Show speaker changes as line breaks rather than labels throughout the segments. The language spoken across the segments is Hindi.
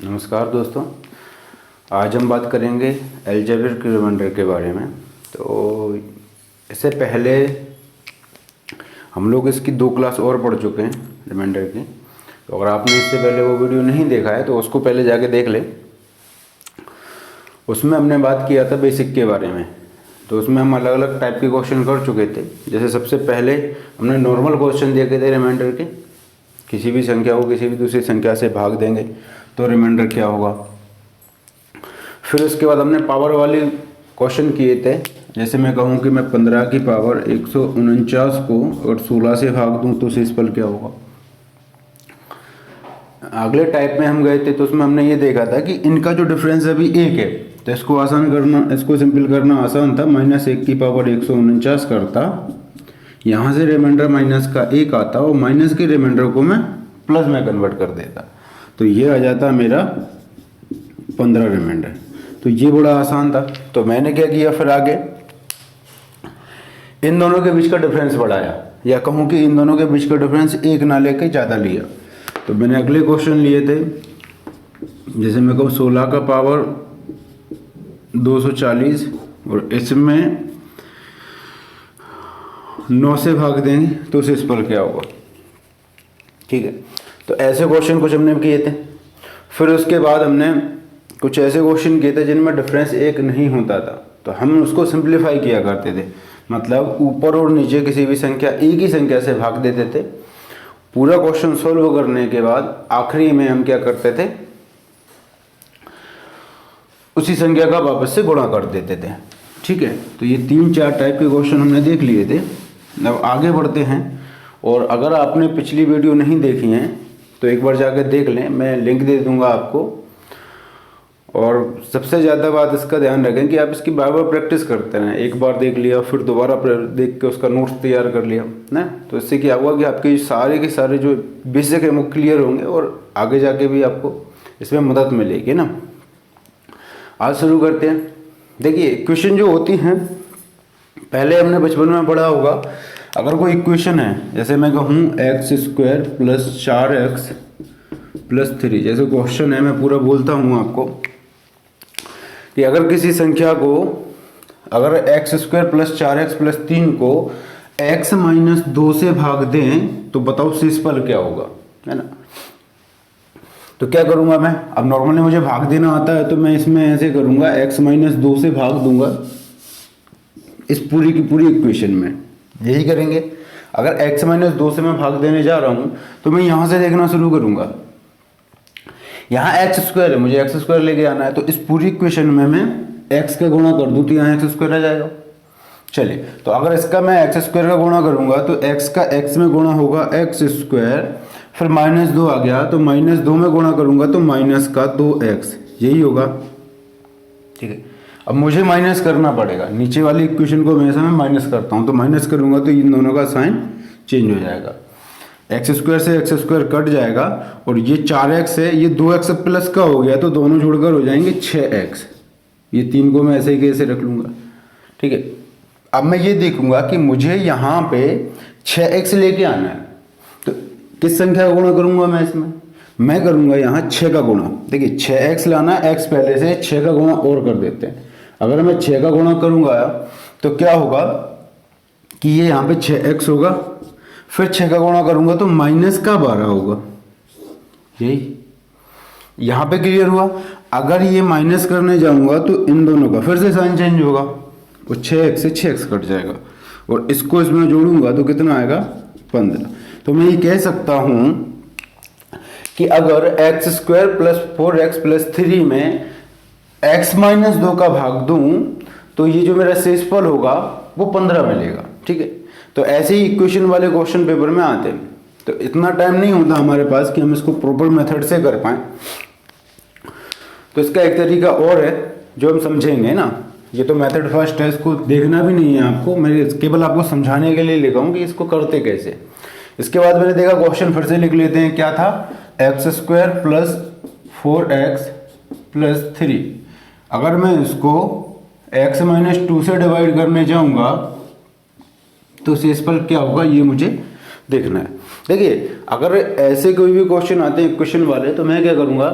नमस्कार दोस्तों, आज हम बात करेंगे अलजेब्रिक रिमाइंडर के बारे में। तो इससे पहले हम लोग इसकी 2 क्लास और पढ़ चुके हैं रिमाइंडर की। तो अगर आपने इससे पहले वो वीडियो नहीं देखा है तो उसको पहले जाके देख ले। उसमें हमने बात किया था बेसिक के बारे में। तो उसमें हम अलग अलग टाइप के क्वेश्चन कर चुके थे। जैसे सबसे पहले हमने नॉर्मल क्वेश्चन देखे थे रिमाइंडर के, किसी भी संख्या को किसी भी दूसरी संख्या से भाग देंगे तो रिमाइंडर क्या होगा। फिर उसके बाद हमने पावर वाले क्वेश्चन किए थे। जैसे मैं कहूँ कि मैं 15 की पावर 149 को अगर 16 से भाग दूँ तो शेषफल क्या होगा। अगले टाइप में हम गए थे तो उसमें हमने ये देखा था कि इनका जो डिफरेंस अभी 1 है तो इसको आसान करना, इसको सिंपल करना आसान था। -1 की पावर 149 करता, यहाँ से रिमाइंडर माइनस का 1 आता और माइनस के रिमाइंडर को मैं प्लस में कन्वर्ट कर देता, तो ये आ जाता मेरा 15 रिमाइंडर। तो ये बड़ा आसान था। तो मैंने क्या किया, फिर आगे इन दोनों के बीच का डिफरेंस बढ़ाया, या कहूँ कि इन दोनों के बीच का डिफरेंस 1 ना लेके ज़्यादा लिया। तो मैंने अगले क्वेश्चन लिए थे। जैसे मैं कहूँ 16 का पावर 240 और इसमें 9 से भाग देंगे तो शेषफल क्या होगा। ठीक है, तो ऐसे क्वेश्चन कुछ हमने किए थे। फिर उसके बाद हमने कुछ ऐसे क्वेश्चन किए थे जिनमें डिफरेंस 1 नहीं होता था, तो हम उसको सिंप्लीफाई किया करते थे। मतलब ऊपर और नीचे किसी भी संख्या एक ही संख्या से भाग देते थे। पूरा क्वेश्चन सॉल्व करने के बाद आखिरी में हम क्या करते थे, उसी संख्या का वापस से गुणा कर देते थे। ठीक है, तो ये 3-4 टाइप के क्वेश्चन हमने देख लिए थे। अब आगे बढ़ते हैं। और अगर आपने पिछली वीडियो नहीं देखी हैं तो एक बार जाकर देख लें, मैं लिंक दे दूंगा आपको। और सबसे ज़्यादा बात इसका ध्यान रखें कि आप इसकी बार बार प्रैक्टिस करते रहें। एक बार देख लिया फिर दोबारा देख के उसका नोट्स तैयार कर लिया ना, तो इससे क्या हुआ कि आपके सारे के सारे जो बेसिक है वो क्लियर होंगे और आगे जाके भी आपको इसमें मदद मिलेगी ना। आज शुरू करते हैं। देखिए इक्वेशन जो होती हैं, पहले हमने बचपन में पढ़ा होगा। अगर कोई इक्वेशन है, जैसे मैं कहूँ x² + 4x + 3, जैसे क्वेश्चन है, मैं पूरा बोलता हूँ आपको कि अगर किसी संख्या को, अगर x² + 4x + 3 को x - 2 से भाग दें तो बताओ शेषफल क्या होगा, है ना। तो क्या करूँगा मैं, अब नॉर्मली मुझे भाग देना आता है तो मैं इसमें ऐसे करूँगा, x - 2 से भाग दूंगा इस पूरी की पूरी इक्वेशन में। यही करेंगे। अगर x - 2 से मैं भाग देने जा रहा हूँ तो मैं यहाँ से देखना शुरू करूँगा। यहाँ x² है, मुझे x² लेके आना है, तो इस पूरी इक्वेशन में मैं x का गुणा कर दूँ तो यहाँ x² आ जाएगा। चलिए, तो अगर इसका मैं x² का गुणा करूँगा तो x का x में गुणा होगा x², फिर -2 आ गया तो -2 में गुणा करूँगा तो माइनस का 2x, यही होगा। ठीक है, अब मुझे माइनस करना पड़ेगा। नीचे वाली इक्वेशन को हमेशा मैं माइनस करता हूँ, तो माइनस करूँगा तो इन दोनों का साइन चेंज हो जाएगा। x² से x² कट जाएगा और ये 4x है, ये 2x प्लस का हो गया तो दोनों जुड़कर हो जाएंगे 6x। ये 3 को मैं ऐसे ही कैसे रख लूँगा। ठीक है, अब मैं ये देखूंगा कि मुझे यहाँ पे 6x लेके आना है, तो किस संख्या का गुणा करूँगा मैं इसमें, मैं करूँगा यहाँ 6 का गुणा। देखिए 6x लाना, x पहले से 6 का गुणा और कर देते हैं। अगर मैं 6 का गुणा करूँगा तो क्या होगा कि ये यहाँ पे 6x होगा, फिर 6 का गुणा करूँगा तो -12 होगा। यही यहाँ पे क्लियर हुआ। अगर ये माइनस करने जाऊँगा तो इन दोनों का फिर से साइन चेंज होगा, वो 6x से 6x कट जाएगा और इसको इसमें जोड़ूंगा तो कितना आएगा, 15। तो मैं ये कह सकता हूँ कि अगर x² + 4x + 3 में x - 2 का भाग दूं तो ये जो मेरा शेषफल होगा वो 15 मिलेगा। ठीक है, तो ऐसे ही इक्वेशन वाले क्वेश्चन पेपर में आते हैं। तो इतना टाइम नहीं होता हमारे पास कि हम इसको प्रॉपर मेथड से कर पाएँ। तो इसका एक तरीका और है जो हम समझेंगे ना। ये तो मेथड फर्स्ट है, इसको देखना भी नहीं है आपको, मैं केवल आपको समझाने के लिए लिखा हूँ कि इसको करते कैसे। इसके बाद मैंने देखा क्वेश्चन फिर से लिख लेते हैं। क्या था, x² + 4x + 3। अगर मैं इसको x - 2 से डिवाइड करने जाऊँगा तो शेषफल क्या होगा, ये मुझे देखना है। देखिए अगर ऐसे कोई भी क्वेश्चन आते हैं इक्वेशन वाले, तो मैं क्या करूँगा,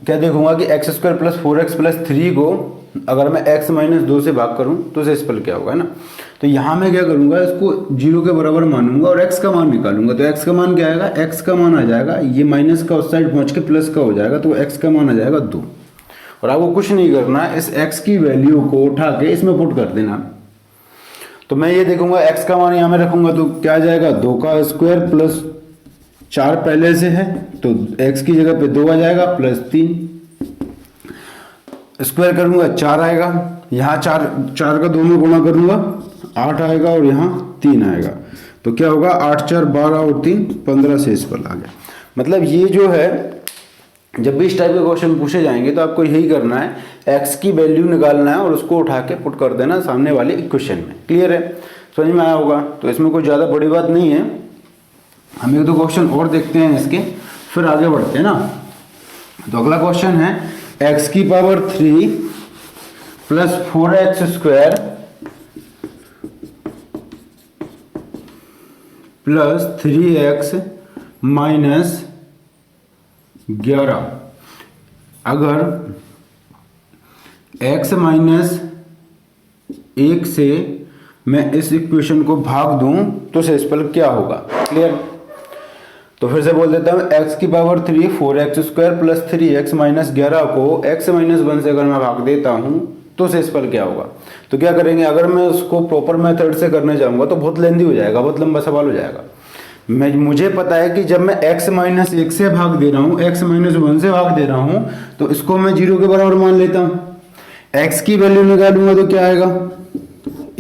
क्या देखूंगा कि x square plus 4x plus 3 को अगर मैं x माइनस 2 से भाग करूं तो शेषफल क्या होगा, है ना। तो यहाँ मैं क्या करूंगा, इसको 0 के बराबर मानूंगा और x का मान निकालूंगा। तो x का मान क्या आएगा, x का मान आ जाएगा, ये माइनस का उस साइड पहुंच के प्लस का हो जाएगा, तो x का मान आ जाएगा 2। और आपको कुछ नहीं करना, इस x की वैल्यू को उठा के इसमें पुट कर देना। तो मैं ये देखूंगा x का मान यहाँ में रखूंगा तो क्या आ जाएगा, 2 का स्क्वायर प्लस 4 पहले से है तो x की जगह पे 2 आ जाएगा प्लस 3, स्क्वायर करूंगा 4 आएगा, यहाँ 4 का दोनों गुणा करूंगा 8 आएगा और यहाँ 3 आएगा। तो क्या होगा, 8 4 12 और 3 15 शेषफल आ गया। मतलब ये जो है, जब भी इस टाइप के क्वेश्चन पूछे जाएंगे तो आपको यही करना है, x की वैल्यू निकालना है और उसको उठा के पुट कर देना सामने वाले इक्वेशन में। क्लियर है, समझ में आया होगा। तो इसमें कोई ज़्यादा बड़ी बात नहीं है। हम एक दो क्वेश्चन और देखते हैं इसके, फिर आगे बढ़ते हैं ना। तो अगला क्वेश्चन है x की power 3 plus 4x square plus 3x minus 11। अगर x माइनस 1 से मैं इस इक्वेशन को भाग दूं तो शेषफल क्या होगा। क्लियर। तो फिर से बोल देता हूँ, x की power 3 4x square plus 3x minus 11 को x माइनस 1 से अगर मैं भाग देता हूँ तो शेषफल क्या होगा। तो क्या करेंगे, अगर मैं उसको प्रॉपर मेथड से करने जाऊँगा तो बहुत लेंदी हो जाएगा, बहुत लंबा सवाल हो जाएगा। मुझे पता है कि जब मैं x माइनस 1 से भाग दे रहा हूँ, x माइनस 1 से भाग दे रहा हूँ, तो इसको मैं 0 के बराबर मान लेता हूँ। x की वैल्यू निकालूंगा तो क्या आएगा,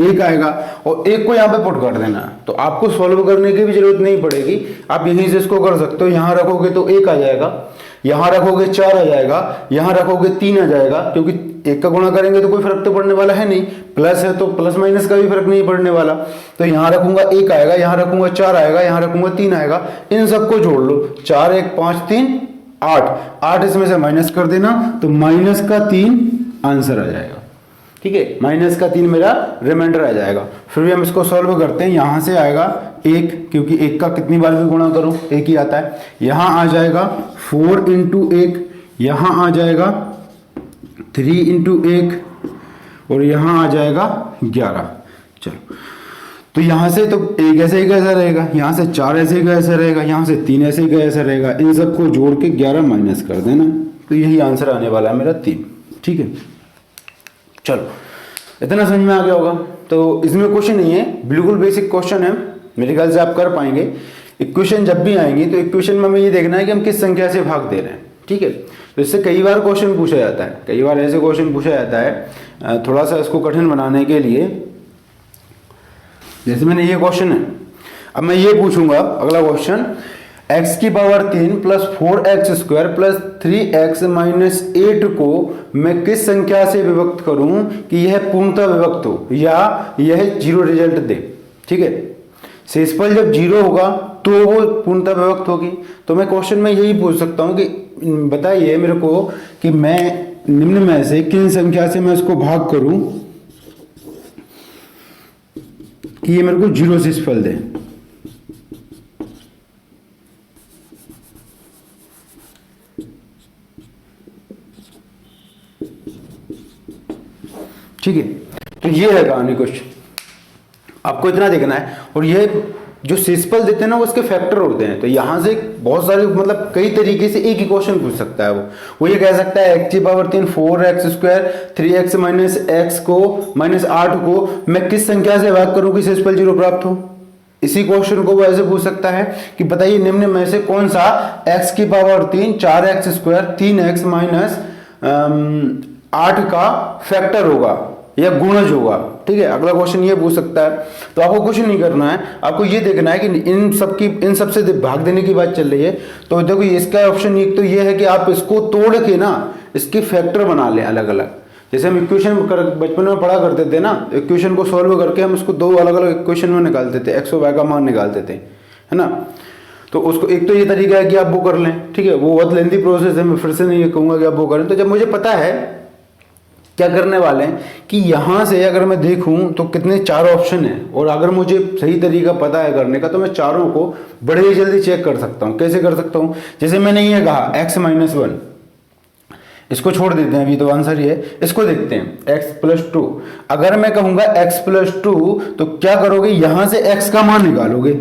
1 आएगा और 1 को यहाँ पे पुट कर देना। तो आपको सॉल्व करने की भी जरूरत नहीं पड़ेगी, आप यहीं से इसको कर सकते हो। यहाँ रखोगे तो 1 आ जाएगा, यहाँ रखोगे 4 आ जाएगा, यहाँ रखोगे 3 आ जाएगा, क्योंकि 1 का गुणा करेंगे तो कोई फर्क तो पड़ने वाला है नहीं, प्लस है तो प्लस माइनस का भी फर्क नहीं पड़ने वाला। तो यहाँ रखूंगा 1 आएगा, यहाँ रखूंगा 4 आएगा, यहाँ रखूंगा 3 आएगा, इन सबको जोड़ लो, 4 1 5 3 8 इसमें से माइनस कर देना तो माइनस का 3 आंसर आ जाएगा। ठीक है, माइनस का 3 मेरा रिमाइंडर आ जाएगा। फिर भी हम इसको सॉल्व करते हैं। यहाँ से आएगा 1, क्योंकि 1 का कितनी बार भी गुणा करो 1 ही आता है। यहाँ आ जाएगा 4 इंटू 1, यहाँ आ जाएगा 3 इंटू 1 और यहाँ आ जाएगा 11। चलो, तो यहाँ से तो 1 ऐसे ही कैसा रहेगा, यहाँ से 4 ऐसे ही कैसा रहेगा, यहाँ से 3 ऐसे ही कैसा रहेगा, इन सबको जोड़ के 11 माइनस कर देना। तो यही आंसर आने वाला है मेरा 3। ठीक है, चलो इतना समझ में आ गया होगा। तो इसमें क्वेश्चन नहीं है, बिल्कुल बेसिक क्वेश्चन है, मेरे ख्याल से आप कर पाएंगे। इक्वेशन जब भी आएंगी तो इक्वेशन में हमें ये देखना है कि हम किस संख्या से भाग दे रहे हैं। ठीक है, तो इससे कई बार क्वेश्चन पूछा जाता है, कई बार ऐसे क्वेश्चन पूछा जाता है थोड़ा सा इसको कठिन बनाने के लिए। जैसे मैंने ये क्वेश्चन है, अब मैं ये पूछूंगा अगला क्वेश्चन, x की power 3 plus 4x square plus 3x minus 8 को मैं किस संख्या से विभक्त करूं कि यह पूर्णतः विभक्त हो या यह 0 रिजल्ट दे। ठीक है, शेषफल जब 0 होगा तो वो पूर्णतः विभक्त होगी। तो मैं क्वेश्चन में यही पूछ सकता हूं कि बताइए मेरे को कि मैं निम्न में से किन संख्या से मैं इसको भाग करूं कि ये मेरे को 0 शेषफल दे। ठीक है, तो ये है कहानी क्वेश्चन, आपको इतना देखना है। और ये जो शेषफल देते हैं ना, वो उसके फैक्टर होते हैं। तो यहाँ से बहुत सारे मतलब कई तरीके से एक ही क्वेश्चन पूछ सकता है। वो ये कह सकता है x की power 3 4x square 3x minus x को माइनस 8 को मैं किस संख्या से भाग करूं कि शेषफल 0 प्राप्त हो। इसी क्वेश्चन को वो ऐसे पूछ सकता है कि बताइए निम्न में से कौन सा x की power 3 4x square 3x minus 8 का फैक्टर होगा या गुणज होगा। ठीक है, अगला क्वेश्चन ये पूछ सकता है। तो आपको कुछ नहीं करना है, आपको ये देखना है कि इन सब से भाग देने की बात चल रही है। तो देखो इसका ऑप्शन एक तो ये है कि आप इसको तोड़ के ना इसके फैक्टर बना लें अलग अलग। जैसे हम इक्वेशन बचपन में पढ़ा करते थे ना, इक्वेशन को सॉल्व करके हम इसको 2 अलग अलग इक्वेशन में निकालते थे, एक्स और वाई का मान निकालते थे, है ना। तो उसको एक तो ये तरीका है कि आप वो कर लें। ठीक है, वो बहुत लेंथी प्रोसेस है, मैं फिर से नहीं कहूँगा कि आप वो करें। तो जब मुझे पता है क्या करने वाले हैं कि यहाँ से अगर मैं देखूं तो कितने 4 ऑप्शन हैं, और अगर मुझे सही तरीका पता है करने का तो मैं चारों को बड़े ही जल्दी चेक कर सकता हूँ। कैसे कर सकता हूँ? जैसे मैंने ये कहा x-1, इसको छोड़ देते हैं, अभी तो आंसर ही है। इसको देखते हैं x+2। अगर मैं कहूंगा x+2 तो क्या करोगे? यहां से x का मान निकालोगे,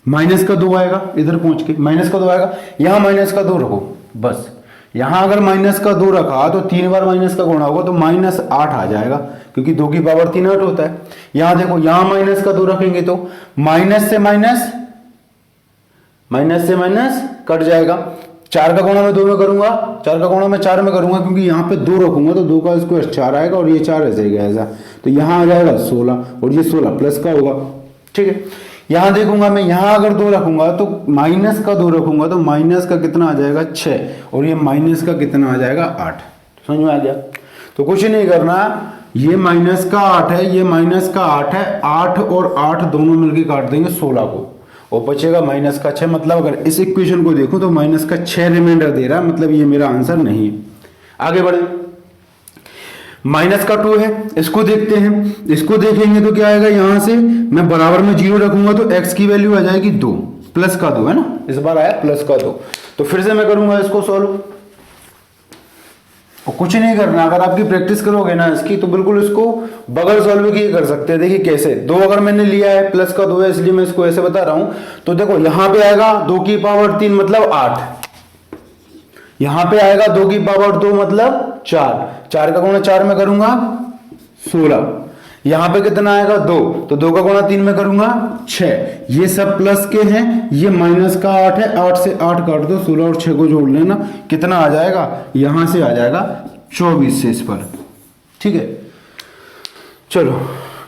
-2 आएगा, इधर पहुंच के -2 आएगा, यहां -2 रखो बस। यहां अगर -2 रखा तो 3 बार माइनस का गुणा होगा तो -8 आ जाएगा, क्योंकि 2 की पावर 3 8 होता है। यहां देखो, यहां -2 रखेंगे तो माइनस से माइनस कट जाएगा। 4 का गुणा मैं 2 में करूंगा, 4 का गुणा मैं 4 में करूंगा, क्योंकि यहाँ पे 2 रखूंगा तो 2 का स्क्वायर 4 आएगा, और ये 4 ऐसे गया ऐसा, तो यहाँ आ जाएगा 16, और ये 16 प्लस का होगा। ठीक है, यहाँ देखूंगा मैं, यहाँ अगर 2 रखूंगा तो -2 रखूंगा तो माइनस का कितना आ जाएगा 6, और ये माइनस का कितना आ जाएगा 8। समझ में आ गया? तो कुछ नहीं करना, ये -8 है, ये -8 है, 8 और 8 दोनों मिलकर काट देंगे 16 को, और बचेगा -6। मतलब अगर इस इक्वेशन को देखूं तो -6 रिमाइंडर दे रहा है, मतलब ये मेरा आंसर नहीं है। आगे बढ़े, -2 है, इसको देखते हैं। इसको देखेंगे तो क्या आएगा? यहां से मैं बराबर में 0 रखूंगा तो x की वैल्यू आ जाएगी 2, +2 है ना, इस बार आया +2। तो फिर से मैं करूंगा इसको सॉल्व, और कुछ नहीं करना। अगर आपकी प्रैक्टिस करोगे ना इसकी तो बिल्कुल इसको बगल सॉल्व की कर सकते हैं। देखिए कैसे, 2 अगर मैंने लिया है, +2 है, इसलिए मैं इसको ऐसे बता रहा हूं। तो देखो यहां पे आएगा 2 की पावर 3 मतलब 8, यहां पे आएगा 2 की पावर 2 मतलब 4, 4 का गुणा 4 में करूंगा 16, यहां पे कितना आएगा 2, तो 2 का गुणा 3 में करूंगा 6। ये सब प्लस के हैं, ये -8 है, 8 से 8 काट दो, 16 और 6 को जोड़ लेना, कितना आ जाएगा? यहां से आ जाएगा 24 से इस पर। ठीक है, चलो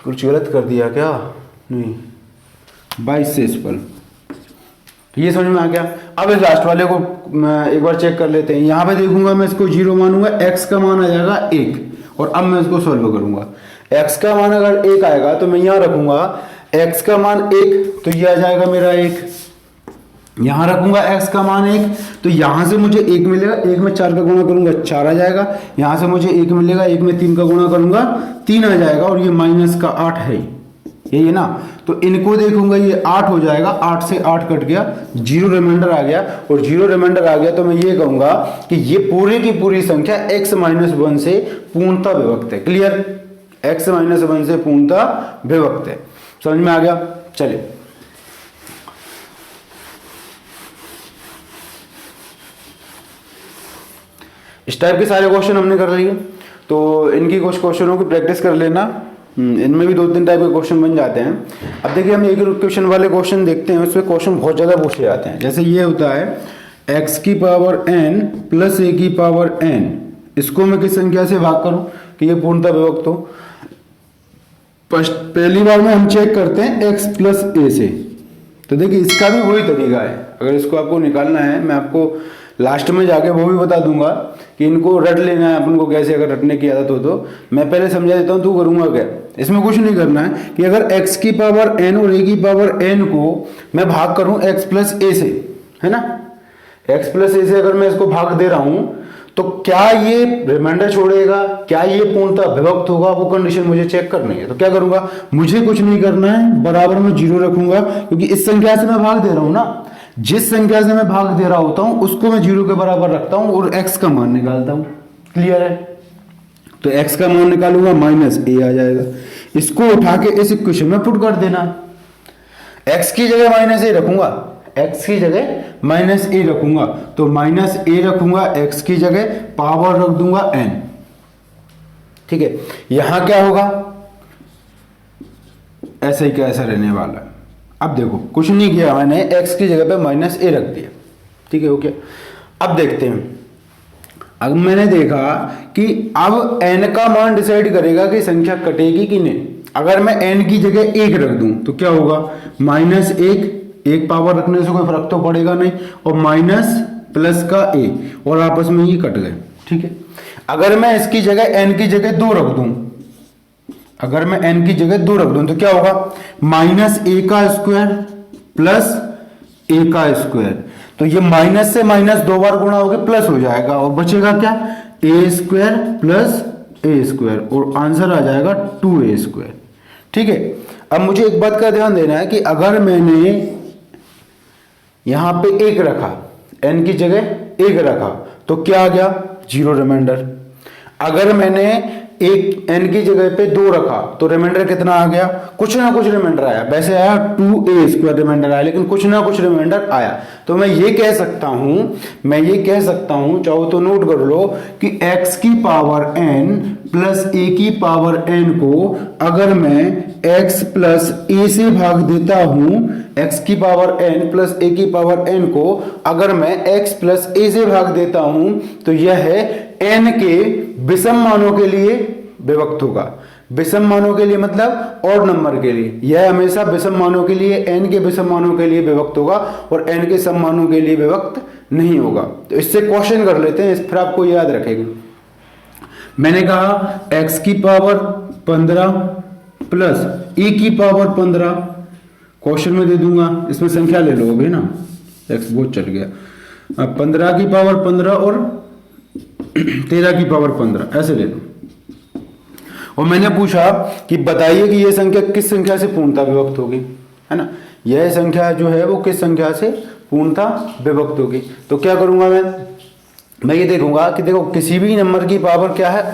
कुछ गलत कर दिया क्या? नहीं, 22 से इस पर। ये समझ में आ गया। अब इस लास्ट वाले को एक बार चेक कर लेते हैं। यहां पे देखूंगा मैं, इसको 0 मानूंगा, x का मान आ जाएगा 1, और अब मैं इसको सॉल्व करूंगा। x का मान अगर 1 आएगा तो मैं यहां रखूंगा x का मान 1, तो ये आ जाएगा मेरा 1। यहां रखूंगा x का मान 1, तो यहां से मुझे 1 मिलेगा, 1 में 4 का गुणा करूंगा 4 आ जाएगा, यहां से मुझे 1 मिलेगा, 1 में 3 का गुणा करूंगा 3 आ जाएगा, और ये -8 है, यही है ना। तो इनको देखूंगा, ये 8 हो जाएगा, 8 से 8 कट गया, 0 रिमाइंडर आ गया, और 0 रिमाइंडर आ गया तो मैं ये कहूंगा कि ये पूरी की पूरी संख्या x-1 से पूर्णतः विभक्त है। क्लियर? x-1 से पूर्णतः विभक्त है। समझ में आ गया? चलिए, इस टाइप के सारे क्वेश्चन हमने कर लिए, तो इनकी कुछ क्वेश्चनों की प्रैक्टिस कर लेना। इनमें भी 2-3 टाइप के क्वेश्चन बन जाते हैं। अब देखिए, हम एक क्वेश्चन वाले क्वेश्चन देखते हैं, उसमें क्वेश्चन बहुत ज़्यादा पूछे जाते हैं। जैसे ये होता है x की पावर n प्लस a की पावर n, इसको मैं किस संख्या से भाग करूं कि ये पूर्णतः विभक्त हो? पहली बार में हम चेक करते हैं x प्लस a से। तो देखिए, इसका भी वही तरीका है। अगर इसको आपको निकालना है, मैं आपको लास्ट में जाके वो भी बता दूंगा कि इनको रट लेना है अपन को कैसे, अगर रटने की आदत हो तो। मैं पहले समझा देता हूँ, तू करूंगा क्या। इसमें कुछ नहीं करना है कि अगर x की पावर n और a की पावर n को मैं भाग करूं x प्लस a से, है ना, x प्लस a से अगर मैं इसको भाग दे रहा हूं तो क्या ये रिमाइंडर छोड़ेगा, क्या ये पूर्णतः विभक्त होगा, वो कंडीशन मुझे चेक करनी है। तो क्या करूंगा, मुझे कुछ नहीं करना है, बराबर में 0 रखूंगा, क्योंकि इस संख्या से मैं भाग दे रहा हूं ना। जिस संख्या से मैं भाग दे रहा होता हूं उसको मैं 0 के बराबर रखता हूं और x का मान निकालता हूं। क्लियर है? तो x का मान निकालूंगा, -a आ जाएगा। इसको उठा के इस इक्वेशन में पुट कर देना। x की जगह -a रखूंगा, x की जगह -a रखूंगा, तो -a रखूंगा, x की जगह पावर रख दूंगा n। ठीक है, यहां क्या होगा, ऐसे ही कैसा रहने वाला है। अब देखो, कुछ नहीं किया मैंने, x की जगह पे -a रख दिया। ठीक है, ओके। अब देखते हैं, अब मैंने देखा कि अब n का मान डिसाइड करेगा कि संख्या कटेगी कि नहीं। अगर मैं n की जगह 1 रख दूं तो क्या होगा, -1, एक पावर रखने से कोई फर्क तो पड़ेगा नहीं, और माइनस प्लस का a, और आपस में ये कट गए। ठीक है, अगर मैं इसकी जगह n की जगह 2 रख दूं, अगर मैं n की जगह 2 रख दूं तो क्या होगा, -a का स्क्वायर प्लस a का स्क्वायर। तो ये माइनस से माइनस 2 बार गुणा होकर प्लस हो जाएगा, और बचेगा क्या, a square plus A square और आंसर आ जाएगा 2a स्क्वायर। ठीक है, अब मुझे एक बात का ध्यान देना है कि अगर मैंने यहां पे 1 रखा, n की जगह 1 रखा तो क्या आ गया, 0 रिमाइंडर। अगर मैंने एक n की जगह पे 2 रखा तो रिमाइंडर कितना आ गया, कुछ ना कुछ रिमाइंडर आया, वैसे आया 2a स्क्वायर रिमाइंडर आया, लेकिन कुछ ना कुछ रिमाइंडर आया। तो मैं ये कह सकता हूं, चाहो तो नोट कर लो कि x की पावर n प्लस a की पावर n को अगर मैं x प्लस a से भाग देता हूं, x की पावर n प्लस a की पावर n को अगर मैं x प्लस a से भाग देता हूं तो यह है n के विषम मानों के लिए विभक्त होगा। विषम मानों के लिए मतलब ऑड नंबर के लिए, यह हमेशा विषम मानों के लिए, n के विषम मानों के लिए विभक्त होगा और n के सम मानों के लिए विभक्त नहीं होगा। तो इससे क्वेश्चन कर लेते हैं, फिर आपको याद रखेगा। मैंने कहा x की पावर 15 प्लस a की पावर 15, क्वेश्चन में दे दूंगा, इसमें संख्या ले लो अभी ना, x बहुत चल गया। अब 15 की पावर 15 और 13 की पावर 15 ऐसे ले लो। और मैंने पूछा कि बताइए कि यह संख्या किस संख्या से पूर्णता विभक्त होगी, है ना, यह संख्या जो है वो किस संख्या से पूर्णता विभक्त होगी। तो क्या करूंगा मैं ये देखूंगा कि देखो किसी भी नंबर की पावर क्या है,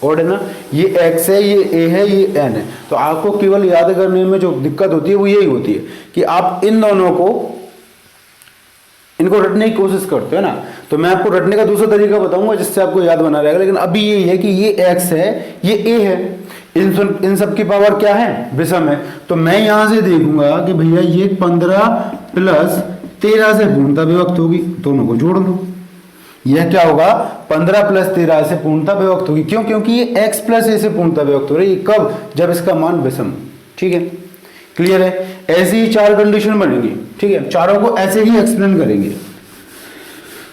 ऑड है ना, ये x है, ये a है, ये n है। तो आपको केवल याद करने में जो दिक्कत होती है वो यही होती है कि आप इन दोनों को इनको रटने की कोशिश करते हो ना। तो मैं आपको रटने का दूसरा तरीका बताऊंगा जिससे आपको याद बना रहेगा, लेकिन अभी यही है कि ये x है, ये a है, इन सब की पावर क्या है, विषम है। तो मैं यहां से देखूंगा कि भैया ये 15 प्लस 13 से पूर्णता विभक्त होगी, दोनों को जोड़ दो, यह क्या होगा, 15 प्लस 13 से पूर्णता विभक्त होगी। क्यों, क्योंकि ये x प्लस a से पूर्णता विभक्त हो रही है, कब, जब इसका मान विषम। ठीक है, क्लियर है। ऐसी ही 4 कंडीशन बनेंगी। ठीक है, चारों को ऐसे ही एक्सप्लेन करेंगे।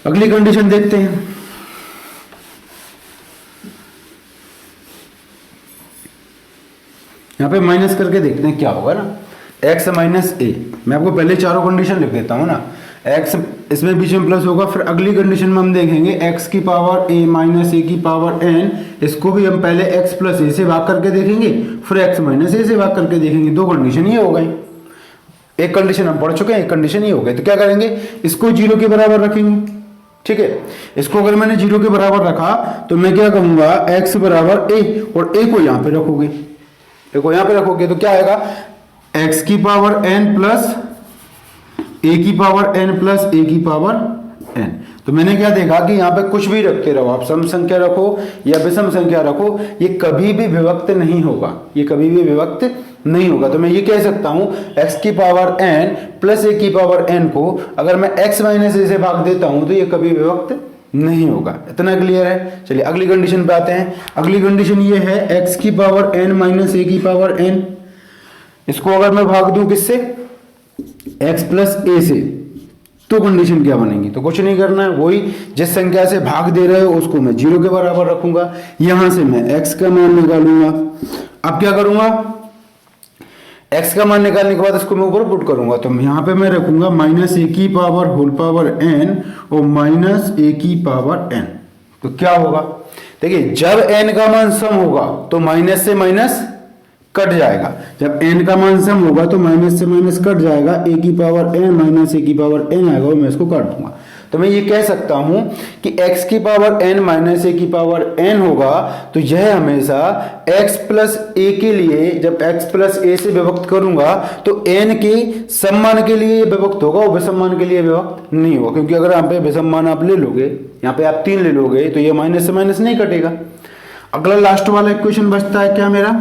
अगली कंडीशन देखते हैं। यहां पे माइनस करके देखते हैं क्या होगा ना, x माइनस a। मैं आपको पहले चारों कंडीशन लिख देता हूं ना, x इसमें बीच में प्लस होगा, फिर अगली कंडीशन में हम देखेंगे x की पावर a माइनस a की पावर n, इसको भी हम पहले x प्लस a से भाग करके देखेंगे, फिर x माइनस a से भाग करके देखेंगे। 2 कंडीशन ये हो गई, एक कंडीशन हम पढ़ चुके हैं, एक कंडीशन ये हो गई। तो क्या करेंगे, इसको 0 के बराबर रखेंगे। ठीक है, इसको अगर मैंने 0 के बराबर रखा तो मैं क्या कहूंगा, x बराबर a, और a को यहां पे रखोगे, a को यहां पे रखोगे तो क्या आएगा, x की पावर n प्लस a की पावर n प्लस a की पावर n। तो मैंने क्या देखा कि यहाँ पे कुछ भी रखते रहो, आप सम संख्या रखो या विषम संख्या रखो, ये कभी भी विभक्त नहीं होगा, ये कभी भी विभक्त नहीं होगा। तो मैं ये कह सकता हूँ x की पावर n प्लस a की पावर n को अगर मैं x माइनस a से भाग देता हूँ तो ये कभी विभक्त नहीं होगा। इतना क्लियर है। चलिए अगली कंडीशन पे आते हैं। अगली कंडीशन ये है x की पावर n माइनस a की पावर n, इसको अगर मैं भाग दूं किससे, x प्लस a से, तो कंडीशन क्या बनेगी, तो कुछ नहीं करना है, वही जिस संख्या से भाग दे रहे हो उसको मैं 0 के बराबर रखूंगा, यहां से मैं x का मान निकालूंगा। अब क्या करूंगा, x का मान निकालने के बाद इसको मैं ऊपर पुट करूंगा, तो यहां पे मैं रखूंगा माइनस a की पावर होल पावर n और माइनस a की पावर n। तो क्या होगा, देखिए जब n का मान सम होगा तो माइनस से माइनस कट जाएगा, जब n का मान सम होगा तो माइनस से माइनस कट जाएगा, a की पावर n माइनस a की पावर n आएगा और मैं इसको काट दूंगा। तो मैं ये कह सकता हूं कि x की पावर n माइनस a की पावर n होगा, तो यह हमेशा x प्लस a के लिए, जब x प्लस a से विभक्त करूंगा तो n के सम्मान के लिए विभक्त होगा और विषम मान के लिए विभक्त नहीं होगा, क्योंकि अगर यहाँ पे विषम मान आप ले लोगे, यहाँ पे आप 3 ले लोगे तो ये माइनस से माइनस नहीं कटेगा। अगला लास्ट वाला इक्वेशन बचता है क्या मेरा,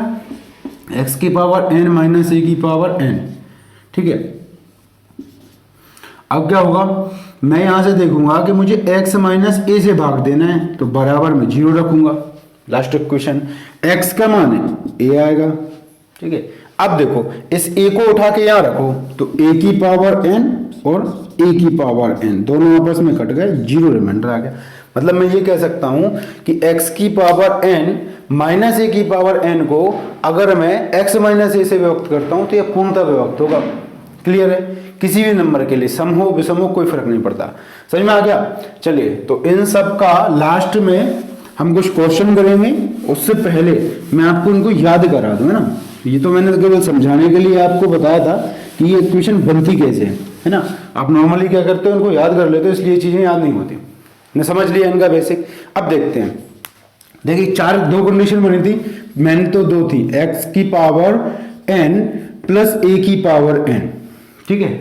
x की पावर n माइनस a की पावर n। ठीक है, अब क्या होगा, मैं यहां से देखूंगा कि मुझे x माइनस a से भाग देना है, तो बराबर में 0 रखूंगा। लास्ट इक्वेशन, x का मान है a आएगा। ठीक है, अब देखो इस a को उठा के यहां रखो तो a की पावर n और a की पावर n दोनों आपस में कट गए, 0 रिमाइंडर आ गया। मतलब मैं ये कह सकता हूं कि x की पावर n माइनस a की पावर n को अगर मैं x माइनस a से विभक्त करता हूं तो यह पूर्णतः विभक्त होगा। क्लियर है, किसी भी नंबर के लिए सम हो विषम हो कोई फर्क नहीं पड़ता। समझ में आ गया। चलिए तो इन सब का लास्ट में हम कुछ क्वेश्चन करेंगे, उससे पहले मैं आपको इनको याद करा दूं, है ना। ये तो मैंने केवल समझाने के लिए आपको बताया था कि ये इक्वेशन बनती कैसे है ना। आप नॉर्मली क्या करते हो, इनको याद कर लेते हो, इसलिए ये चीजें याद नहीं होती। ने समझ लिया इनका बेसिक। अब देखते हैं, देखिए दो कंडीशन बनी थी, मैंने तो दो थी, x की पावर n प्लस a की पावर n, ठीक है।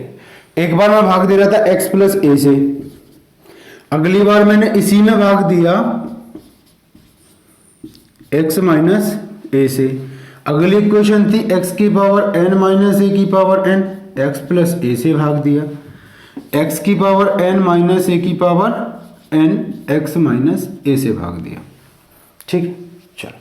एक बार मैं भाग दे रहा था x प्लस a से, अगली बार मैंने इसी में भाग दिया x माइनस a से। अगली इक्वेशन थी x की पावर n माइनस a की power n, x plus a से भाग दिया, x की पावर n माइनस a की power n, x minus a से भाग दिया, ठीक। चलो,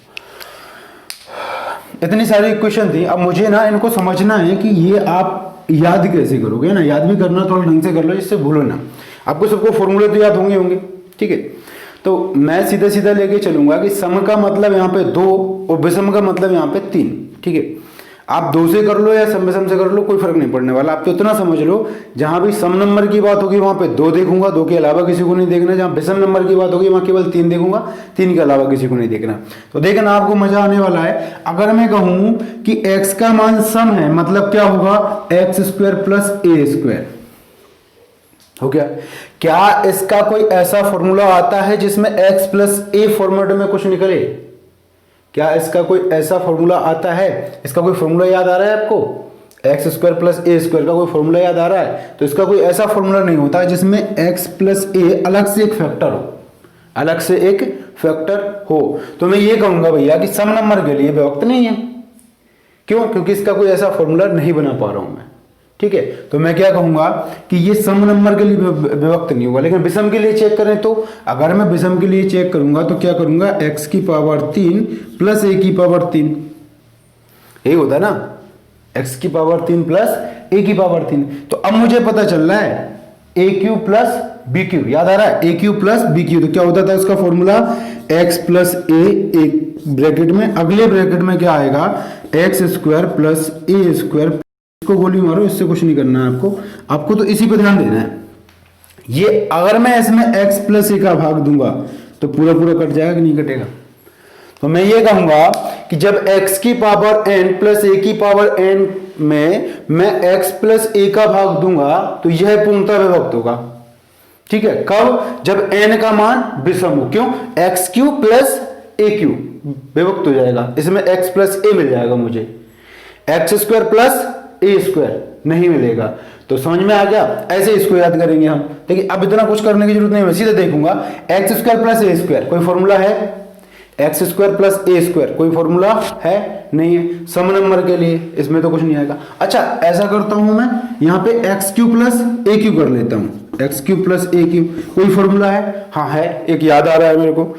इतनी सारी इक्वेशन थी। अब मुझे ना इनको समझना है कि ये आप याद कैसे करोगे ना। याद भी करना थोड़ा ढंग से कर लो, जिससे भूलो ना। आपको सबको फॉर्मूले तो याद होंगे, ठीक है। तो मैं सीधा सीधा लेके चलूंगा कि सम का मतलब यहाँ पे 2 और विषम का मतलब यहाँ पे 3, ठीक है। आप 2 से कर लो या सम विषम से कर लो, कोई फर्क नहीं पड़ने वाला। आप तो इतना समझ लो, जहां भी सम नंबर की बात होगी वहां पे 2 देखूंगा, 2 के अलावा किसी को नहीं देखना। जहां विषम नंबर की बात होगी वहां केवल 3 देखूंगा, 3 के अलावा किसी को नहीं देखना। तो देखना, आपको मजा आने वाला है। अगर मैं कहूं कि x का मान सम है, मतलब क्या होगा, x square plus A square हो गया। क्या इसका कोई ऐसा फॉर्मूला आता है जिसमें x प्लस ए फॉर्मेट में कुछ निकले? क्या इसका कोई ऐसा फॉर्मूला आता है? इसका कोई फॉर्मूला याद आ रहा है आपको? X square plus A square का कोई फॉर्मूला याद आ रहा है? तो इसका कोई ऐसा फॉर्मूला नहीं होता जिसमें x प्लस ए अलग से एक फैक्टर हो, अलग से एक फैक्टर हो। तो मैं ये कहूंगा भैया कि सम नंबर के लिए विभक्त नहीं है। क्यों? क्योंकि इसका कोई ऐसा फॉर्मूला नहीं बना पा रहा हूं मैं, ठीक है। तो मैं क्या कहूंगा कि ये सम नंबर के लिए विभक्त नहीं होगा। लेकिन विषम के लिए चेक करें तो, अगर मैं विषम के लिए चेक करूंगा तो क्या करूंगा, x की पावर 3 प्लस a की पावर 3, यही होता है ना, x की पावर 3 प्लस a की पावर 3। तो अब मुझे पता चल रहा है a cube plus B cube, याद आ रहा है, a cube plus B cube. तो क्या होता था इसका फॉर्मूला, x प्लस a एक ब्रैकेट में, अगले ब्रैकेट में क्या आएगा, X square plus A square. इसको गोली मारो, इससे कुछ नहीं करना है आपको, आपको तो इसी पे ध्यान देना है। ये अगर मैं इसमें x प्लस ए का भाग दूंगा तो पूरा पूरा कट जाएगा कि नहीं कटेगा? तो मैं ये कहूंगा कि जब x की पावर n प्लस a की पावर n में मैं x प्लस a का भाग दूंगा तो यह पूर्णतः विभक्त होगा, ठीक है। कब? जब n का मान विषम हो। क्यों? एक्स क्यू प्लस ए क्यू विभक्त हो जाएगा, इसमें x प्लस ए मिल जाएगा मुझे, x square plus A square नहीं मिलेगा। तो समझ में आ गया? ऐसे इसको याद करेंगे हम। देखिए अब इतना कुछ करने की जरूरत नहीं है, सीधे देखूंगा x square plus A square, कोई फॉर्मूला है? X square plus A square कोई फॉर्मूला है? नहीं है। सम नंबर के लिए इसमें तो कुछ नहीं आएगा। अच्छा ऐसा करता हूं मैं, यहाँ पे एक्स क्यू प्लस ए क्यू कर लेता हूं, एक्स क्यू प्लस ए क्यू कोई फॉर्मूला है? हाँ है, एक याद आ रहा है मेरे को।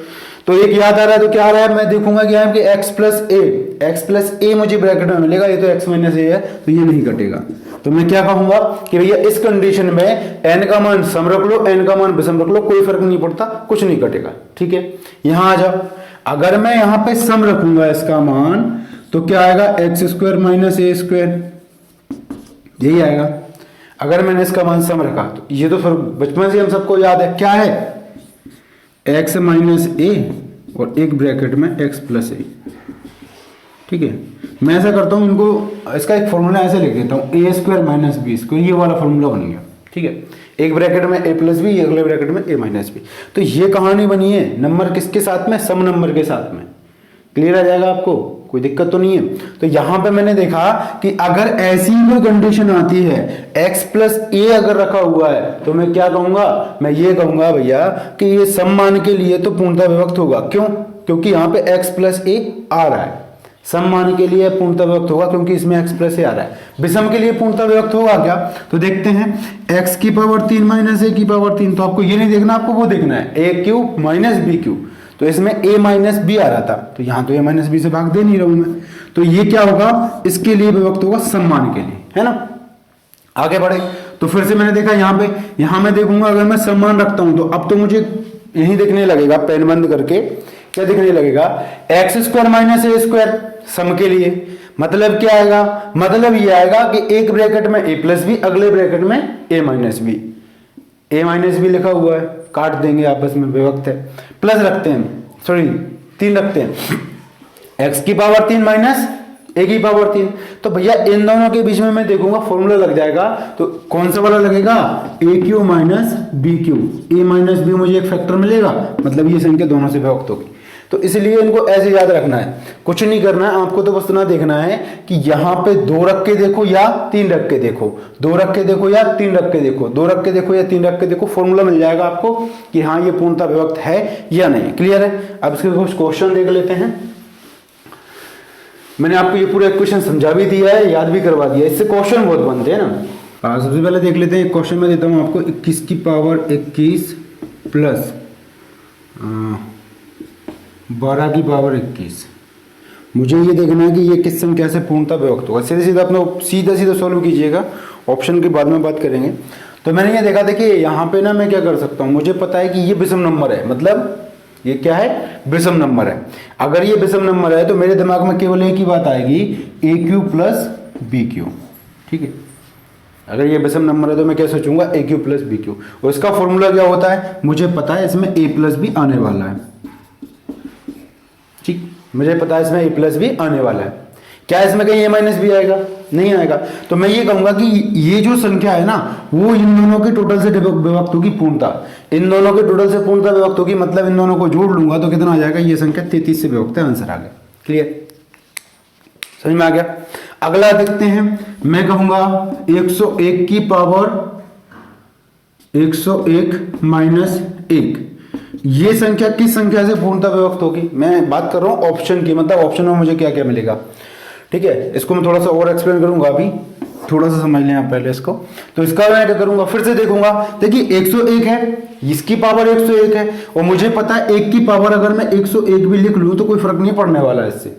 तो एक याद आ रहा है तो क्या आ रहा है, मैं देखूंगा कि यहाँ पे x प्लस ए मुझे ब्रैकेट में मिलेगा, ये तो x माइनस ए है तो ये नहीं कटेगा। तो मैं क्या कहूंगा कि भैया इस कंडीशन में n का मान सम रख लो, n का मान विषम रख लो, कोई फर्क नहीं पड़ता, कुछ नहीं कटेगा, ठीक है। यहां आ जाओ, अगर मैं यहाँ पे सम रखूंगा इसका मान तो क्या आएगा, एक्स स्क्वायर माइनस ए स्क्वायर, यही आएगा। अगर मैंने इसका मान सम रखा तो ये तो बचपन से हम सबको याद है, क्या है, x माइनस ए और एक ब्रैकेट में x प्लस ए, ठीक है। मैं ऐसा करता हूँ, इनको इसका एक फॉर्मूला ऐसे लिख देता हूँ, ए स्क्वायर माइनस बी स्क्वायर, ये वाला फॉर्मूला बन गया, ठीक है। एक ब्रैकेट में a प्लस बी, अगले ब्रैकेट में a माइनस बी। तो ये कहानी बनी है नंबर किसके साथ में, सम नंबर के साथ में। क्लियर आ जाएगा आपको, कोई दिक्कत तो नहीं है। तो यहां पे मैंने देखा कि अगर ऐसी कोई कंडीशन आती है, x प्लस ए अगर रखा हुआ है, तो मैं क्या कहूंगा, मैं ये कहूंगा भैया कि ये सम मान के लिए तो पूर्णतः विभक्त होगा। क्यों? क्योंकि यहाँ पे x प्लस ए आ रहा है, सम मान के लिए पूर्णतः विभक्त होगा क्योंकि इसमें x प्लस ए आ रहा है। विषम के लिए पूर्णतः विभक्त होगा क्या? तो देखते हैं, x की पावर 3 माइनस ए की पावर 3, तो आपको ये नहीं देखना, आपको वो देखना है ए क्यूब माइनस बी क्यूब। तो इसमें a माइनस बी आ रहा था, तो यहाँ तो a माइनस बी से भाग दे नहीं रहा हूं मैं, तो ये क्या होगा, इसके लिए विभक्त होगा सम्मान के लिए, है ना। आगे बढ़े तो फिर से मैंने देखा यहाँ मैं देखूंगा, अगर मैं सम्मान रखता हूं तो अब तो मुझे यही दिखने लगेगा, पेन बंद करके क्या दिखने लगेगा, एक्स स्क्वायर माइनस ए स्क्वायर सम के लिए। मतलब क्या आएगा, मतलब ये आएगा कि एक ब्रैकेट में a प्लस बी, अगले ब्रैकेट में a minus B, A minus B लिखा हुआ है, काट देंगे आपस में, विभक्त है, प्लस रखते हैं, सॉरी 3 रखते हैं, x की पावर 3 माइनस a की पावर 3। तो भैया इन दोनों के बीच में मैं देखूंगा फॉर्मूला लग जाएगा, तो कौन सा वाला लगेगा, ए क्यू माइनस बी क्यू, ए माइनस बी मुझे एक फैक्टर मिलेगा, मतलब ये संख्या दोनों से विभक्त होगी। तो इसलिए इनको ऐसे याद रखना है, कुछ नहीं करना है आपको, तो बस इतना देखना है कि यहाँ पे 2 रख के देखो या 3 रख के देखो, 2 रख के देखो या 3 रख के देखो, 2 रख के देखो या 3 रख के देखो, फॉर्मूला मिल जाएगा आपको कि हाँ ये पूर्णतः विभक्त है या नहीं। क्लियर है? अब इसके कुछ क्वेश्चन देख लेते हैं। मैंने आपको ये पूरा क्वेश्चन समझा भी दिया है, याद भी करवा दिया है, इससे क्वेश्चन बहुत बनते हैं ना। सबसे पहले देख लेते हैं, क्वेश्चन में देता हूँ आपको 21 की पावर 21 प्लस 12 की पावर 21। मुझे ये देखना है कि ये किस संख्या से पूर्णतः विभक्त होगा। सीधे सीधे अपना सीधा सॉल्व कीजिएगा, ऑप्शन के बाद में बात करेंगे। तो मैंने ये देखा, देखिए यहाँ पे ना मैं क्या कर सकता हूँ, मुझे पता है कि ये विषम नंबर है, मतलब ये क्या है, विषम नंबर है। अगर ये विषम नंबर है तो मेरे दिमाग में केवल एक ही बात आएगी, ए क्यू प्लस बी क्यू। ठीक है, अगर ये विषम नंबर है तो मैं क्या सोचूंगा, ए क्यू प्लस बी क्यू। और इसका फॉर्मूला क्या होता है, मुझे पता है इसमें ए प्लस बी आने वाला है। ठीक, मुझे पता है इसमें ए प्लस बी आने वाला है। क्या इसमें कहीं ए माइनस बी आएगा, नहीं आएगा। तो मैं ये कहूंगा कि ये जो संख्या है ना, वो इन दोनों के टोटल से विभक्त होगी पूर्णतः, इन दोनों के टोटल से पूर्णतः विभक्त होगी, मतलब इन दोनों को जोड़ लूंगा तो कितना आ जाएगा, ये संख्या 33 से विभक्त है। आंसर आ गया। क्लियर, समझ में आ गया। अगला देखते हैं, मैं कहूंगा 101 की पावर 101 माइनस 1, ये संख्या किस संख्या से पूर्णतः विभक्त होगी। मैं बात कर रहा हूं ऑप्शन की, मतलब ऑप्शन में मुझे क्या क्या मिलेगा। ठीक है, इसको मैं थोड़ा सा और एक्सप्लेन करूंगा, अभी थोड़ा सा समझ लें आप पहले इसको। तो इसका मैं क्या करूंगा, फिर से देखूंगा। देखिए 101 है, इसकी पावर 101 है, और मुझे पता है 1 की पावर अगर मैं 101 भी लिख लूं तो कोई फर्क नहीं पड़ने वाला है इससे,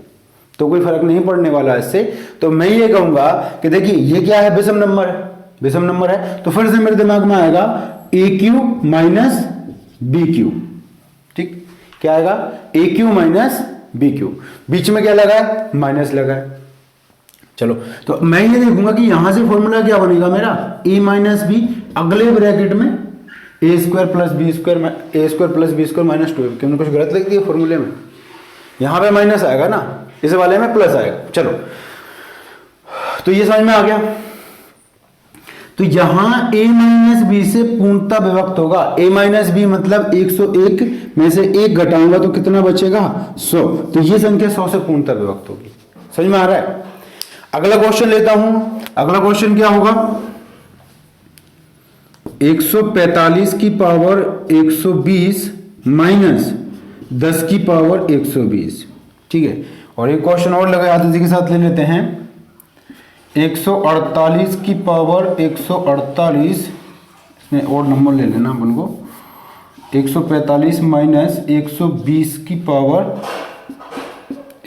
तो कोई फर्क नहीं पड़ने वाला है इससे। तो मैं ये कहूंगा कि देखिए ये क्या है, विषम नंबर है, विषम नंबर है। तो फिर से मेरे दिमाग में आएगा ए क्यू माइनस बी क्यू। ठीक, क्या आएगा, ए क्यू माइनस बी क्यू, बीच में क्या लगा है, माइनस लगा है। चलो, तो मैं ये देखूंगा कि यहां से फॉर्मूला क्या बनेगा मेरा, ए माइनस बी, अगले ब्रैकेट में A square plus B square, A square plus B square minus 2। क्योंकि कुछ गलत लिख दिया फॉर्मूले में, यहां पे माइनस आएगा ना, इस वाले में प्लस आएगा। चलो, तो ये समझ में आ गया। तो यहां a माइनस बी से पूर्णतः विभक्त होगा। a माइनस बी मतलब 101 में से 1 घटाऊंगा तो कितना बचेगा, 100। तो ये संख्या 100 से पूर्णतः विभक्त होगी। समझ में आ रहा है। अगला क्वेश्चन लेता हूं। अगला क्वेश्चन क्या होगा, 145 की पावर 120 माइनस 10 की पावर 120। ठीक है, और एक क्वेश्चन और लगा हाथ इसी के साथ ले लेते हैं। 148 की पावर 148 में और नंबर ले लेना अपन को, 145 माइनस 120 की पावर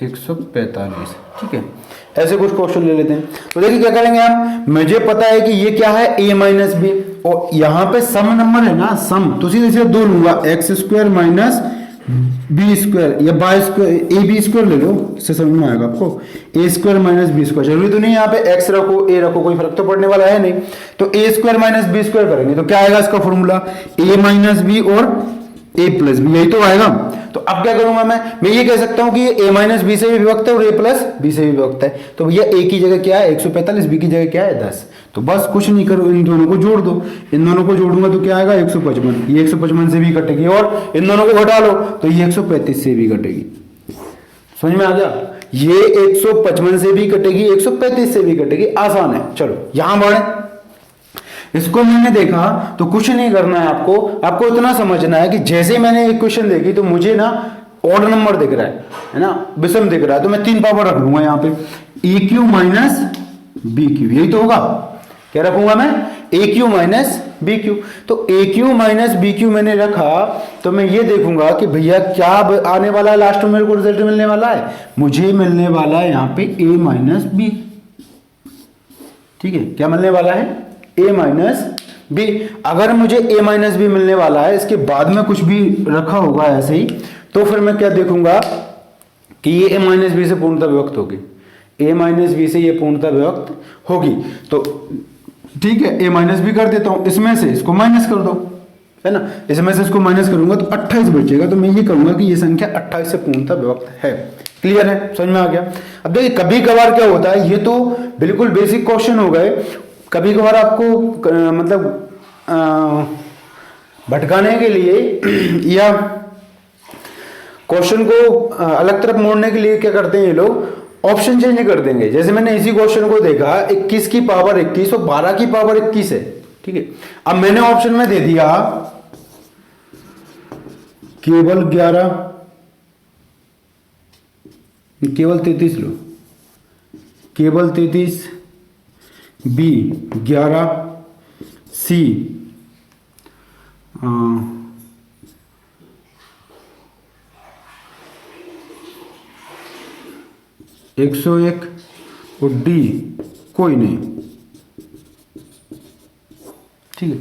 145। ठीक है, ऐसे कुछ क्वेश्चन ले लेते हैं। तो देखिए क्या करेंगे हम, मुझे पता है कि ये क्या है, a माइनस बी, और यहां पे सम नंबर है ना, सम, तो सीधे सीधे 2 लूंगा, X square minus B square या Y square, A B square ले लो, इससे समझ में आएगा आपको। A square minus B square, जरूरी तो नहीं यहाँ पे एक्स रखो ए रखो, कोई फर्क तो पड़ने वाला है नहीं। तो ए स्क्वायर माइनस बी स्क्वायर करेंगे तो क्या आएगा इसका फॉर्मूला, ए माइनस बी और ए प्लस बी, यही तो आएगा। तो अब क्या करूंगा मैं ये कह सकता हूं कि ये a माइनस बी से भी विभक्त है और a प्लस बी से भी विभक्त है। तो भैया a की जगह क्या है 145, b की जगह क्या है 10। तो बस कुछ नहीं करो, इन दोनों को जोड़ दो। इन दोनों को जोड़ूंगा तो क्या आएगा 155, ये 155 से भी कटेगी, और इन दोनों को घटा लो तो ये 135 से भी कटेगी। समझ में आ गया, ये 155 से भी कटेगी, 135 से भी कटेगी, आसान है। चलो यहां बढ़े, इसको मैंने देखा तो कुछ नहीं करना है आपको इतना समझना है कि जैसे मैंने एक क्वेश्चन देखी तो मुझे ना ऑड नंबर दिख रहा है ना, विषम दिख रहा है, तो मैं 3 पावर रख लूंगा यहाँ पे, ए क्यू माइनस बी क्यू, यही तो होगा। क्या रखूंगा मैं, ए क्यू माइनस बी क्यू। तो ए क्यू माइनस बी क्यू मैंने रखा, तो मैं ये देखूंगा कि भैया क्या आने वाला है, लास्ट में मेरे को रिजल्ट मिलने वाला है, मुझे मिलने वाला है यहाँ पे ए माइनस बी। ठीक है, क्या मिलने वाला है, a माइनस बी। अगर मुझे a माइनस बी मिलने वाला है, इसके बाद में कुछ भी रखा होगा ऐसे ही, तो फिर मैं क्या देखूंगा कि ये a माइनस बी से पूर्णतः विभक्त होगी, a माइनस बी से ये पूर्णतः विभक्त होगी। तो ठीक है, a माइनस बी कर देता हूं, इसमें से इसको माइनस कर दो, है ना। इसमें से इसको माइनस करूंगा तो 28 बचेगा, तो मैं ये कहूंगा कि ये संख्या 28 से पूर्णतः विभक्त है। क्लियर है, समझ में आ गया। अब देखिए कभी कभार क्या होता है, ये तो बिल्कुल बेसिक क्वेश्चन हो गए, कभी कभार आपको मतलब भटकाने के लिए या क्वेश्चन को अलग तरफ मोड़ने के लिए क्या करते हैं ये लोग, ऑप्शन चेंज कर देंगे। जैसे मैंने इसी क्वेश्चन को देखा 21 की पावर 21 और 12 की पावर 21 है, ठीक है। अब मैंने ऑप्शन में दे दिया केवल 11, केवल 33 लो, केवल 33, बी 11, सी 101 और डी कोई नहीं, ठीक है।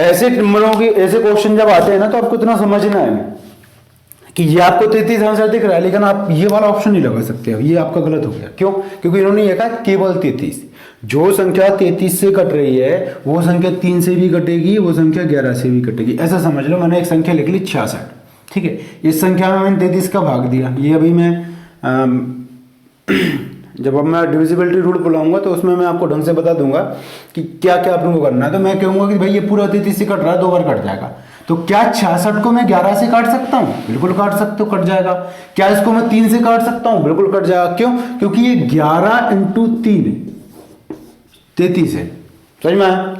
ऐसे नंबरों की ऐसे क्वेश्चन जब आते हैं ना, तो आपको इतना समझना है कि ये आपको 33 आंसर दिख रहा है, लेकिन आप ये वाला ऑप्शन नहीं लगा सकते, ये आपका गलत हो गया। क्यों? क्योंकि इन्होंने ये कहा केवल 33। जो संख्या 33 से कट रही है वो संख्या 3 से भी कटेगी, वो संख्या 11 से भी कटेगी। ऐसा समझ लो, मैंने एक संख्या लिख ली 66, ठीक है। इस संख्या में मैंने 33 का भाग दिया। ये अभी मैं जब अब मैं डिविजिबिलिटी रूल बुलाऊंगा तो उसमें मैं आपको ढंग से बता दूंगा कि क्या क्या आप लोगों को करना है। तो मैं कहूंगा कि भाई ये पूरा 33 से कट रहा है, 2 बार कट जाएगा। तो क्या 66 को मैं 11 से काट सकता हूं? बिल्कुल काट सकते हो, कट जाएगा। क्या इसको मैं 3 से काट सकता हूं? बिल्कुल कट जाएगा। क्यों? क्योंकि ये 11 × 3 33 है। समझ में आया?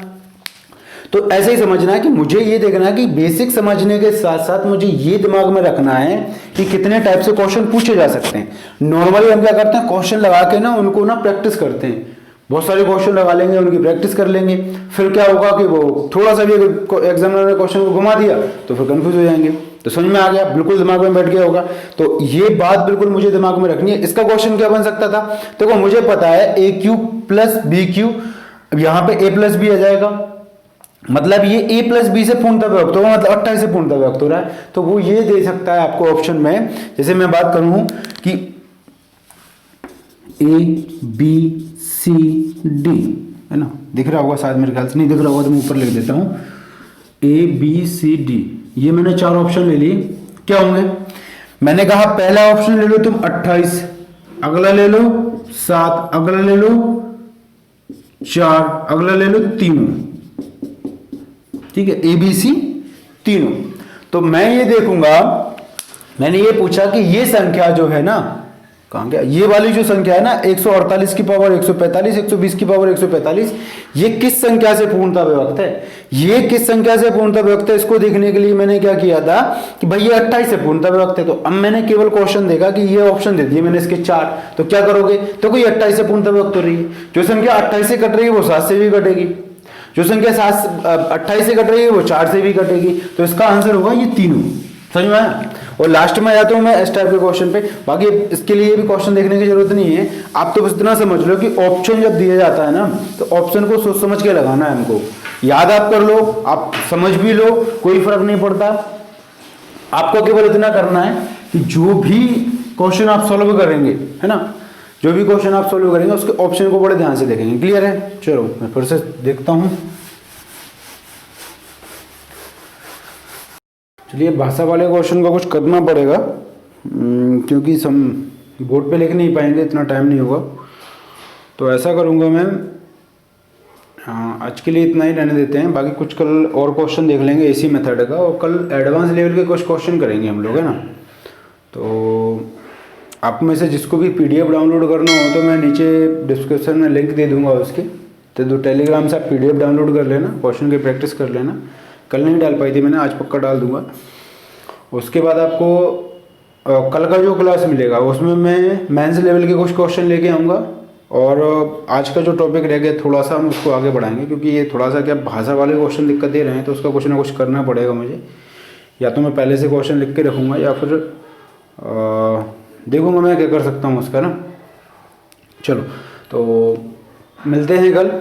तो ऐसे ही समझना है कि मुझे ये देखना है कि बेसिक समझने के साथ साथ मुझे ये दिमाग में रखना है कि कितने टाइप से क्वेश्चन पूछे जा सकते हैं। नॉर्मली हम क्या करते हैं, क्वेश्चन लगा के ना उनको ना प्रैक्टिस करते हैं। बहुत सारे क्वेश्चन लगा लेंगे, उनकी प्रैक्टिस कर लेंगे, फिर क्या होगा कि वो थोड़ा सा भी एग्जामिनर ने क्वेश्चन को घुमा दिया तो फिर कंफ्यूज हो जाएंगे। तो समझ में आ गया, बिल्कुल दिमाग में बैठ गया होगा। तो ये बात बिल्कुल मुझे दिमाग में रखनी है। इसका क्वेश्चन क्या बन सकता था? देखो मुझे पता है a³ + b³, अब यहाँ पे a + b आ जाएगा, मतलब ये a + b से पूर्णतः विभक्त होगा, मतलब 28 से पूर्णतः विभक्त हो रहा है। तो वो ये दे सकता है आपको ऑप्शन में। जैसे मैं बात करूं कि a b c d, है ना, दिख रहा होगा शायद, मेरे ख्याल से नहीं दिख रहा होगा तो मैं ऊपर लिख देता हूं a b c d। ये मैंने 4 ऑप्शन ले लिए, क्या होंगे? मैंने कहा पहला ऑप्शन ले लो तुम 28, अगला ले लो 7, अगला ले लो 4, अगला ले लो 3, ठीक है, ए बी सी तीनों। तो मैं ये देखूंगा, मैंने ये पूछा कि ये संख्या जो है ना, कहां गया, ये वाली जो संख्या है ना 148 की पावर 145, 120 की पावर 145, ये किस संख्या से पूर्णतः विभक्त है? ये किस संख्या से पूर्णतः विभक्त है, इसको देखने के लिए मैंने क्या किया था कि भाई ये 28 से पूर्णतः विभक्त है। तो अब मैंने केवल क्वेश्चन देखा कि ये ऑप्शन दे दिए मैंने इसके 4, तो क्या करोगे? तो कोई 28 से पूर्णतः विभक्त हो रही है। जो संख्या 28 से कट रही है वो 7 से भी कटेगी, जो संख्या 28 से कट रही है वो 4 से भी कटेगी। तो इसका आंसर होगा ये तीनों। समझ में आया? और लास्ट में जाता हूं मैं इस टाइप के क्वेश्चन पे। बाकी इसके लिए भी क्वेश्चन देखने की जरूरत नहीं है, आप तो बस इतना समझ लो कि ऑप्शन जब दिया जाता है ना, तो ऑप्शन को सोच समझ के लगाना है हमको। याद आप कर लो, आप समझ भी लो, कोई फर्क नहीं पड़ता। आपको केवल इतना करना है कि जो भी क्वेश्चन आप सॉल्व करेंगे, है ना, जो भी क्वेश्चन आप सॉल्व करेंगे उसके ऑप्शन को बड़े ध्यान से देखेंगे। क्लियर है? चलो मैं फिर से देखता हूं। चलिए, भाषा वाले क्वेश्चन का कुछ करना पड़ेगा क्योंकि हम बोर्ड पे लिख नहीं पाएंगे, इतना टाइम नहीं होगा। तो ऐसा करूंगा मैं, आज के लिए इतना ही रहने देते हैं। बाकी कुछ कल और क्वेश्चन देख लेंगे इसी मेथड का, और कल एडवांस लेवल के कुछ क्वेश्चन करेंगे हम लोग, है ना। तो आप में से जिसको भी PDF डाउनलोड करना हो तो मैं नीचे डिस्क्रिप्शन में लिंक दे दूंगा उसके, तो टेलीग्राम से आप PDF डाउनलोड कर लेना, क्वेश्चन की प्रैक्टिस कर लेना। कल नहीं डाल पाई थी मैंने, आज पक्का डाल दूंगा। उसके बाद आपको कल का जो क्लास मिलेगा उसमें मैं मेंस लेवल के कुछ क्वेश्चन लेके आऊँगा, और आज का जो टॉपिक रह गया थोड़ा सा हम उसको आगे बढ़ाएंगे, क्योंकि ये थोड़ा सा क्या भाषा वाले क्वेश्चन दिक्कत दे रहे हैं, तो उसका कुछ ना कुछ करना पड़ेगा मुझे। या तो मैं पहले से क्वेश्चन लिख के रखूँगा, या फिर देखूँगा मैं क्या कर सकता हूँ उसका ना। चलो, तो मिलते हैं कल।